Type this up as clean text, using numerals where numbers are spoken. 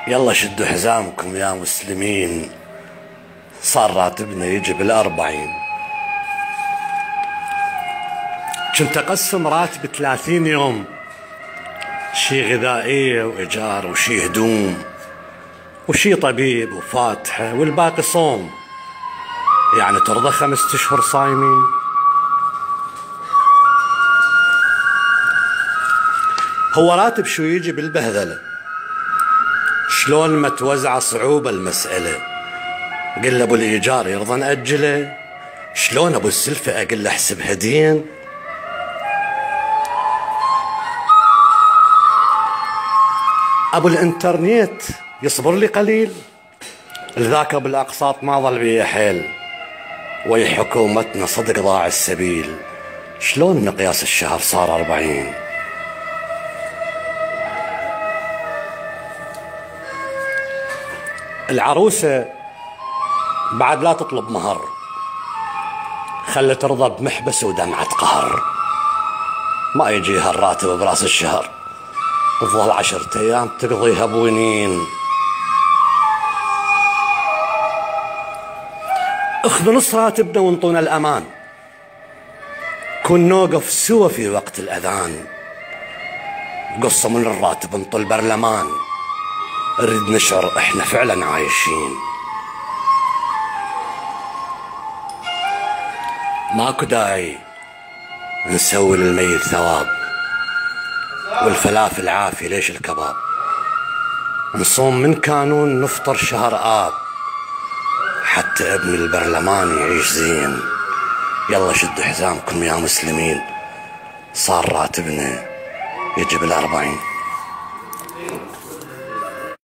يلا شدوا حزامكم يا مسلمين، صار راتبنا يجي بال40. كنت أقسم راتب 30 يوم، شي غذائية وإيجار وشي هدوم وشي طبيب وفاتحة والباقي صوم. يعني ترضى 5 أشهر صايمين؟ هو راتب شو يجي بالبهذلة؟ شلون ما توزع صعوبة المسألة. قل أبو الإيجار يرضى نأجله؟ شلون أبو السلفة أقل له احسب هدين؟ أبو الإنترنت يصبر لي قليل؟ الذاك بالأقساط ما ظل بيه حيل، وي حكومتنا صدق ضاع السبيل. شلون مقياس الشهر صار 40؟ العروسة بعد لا تطلب مهر، خلت ترضى بمحبس ودمعة قهر. ما يجيها الراتب براس الشهر، تظل 10 أيام تقضيها بونين. اخذوا نص راتبنا وانطونا الأمان، كن نوقف سوا في وقت الأذان. قصة من الراتب انطوا البرلمان، نريد نشعر احنا فعلا عايشين. ماكو داعي نسوي للميت ثواب، والفلافل عافية ليش الكباب. نصوم من كانون نفطر شهر آب، حتى ابن البرلمان يعيش زين. يلا شدوا حزامكم يا مسلمين، صار راتبنا يجي بال40.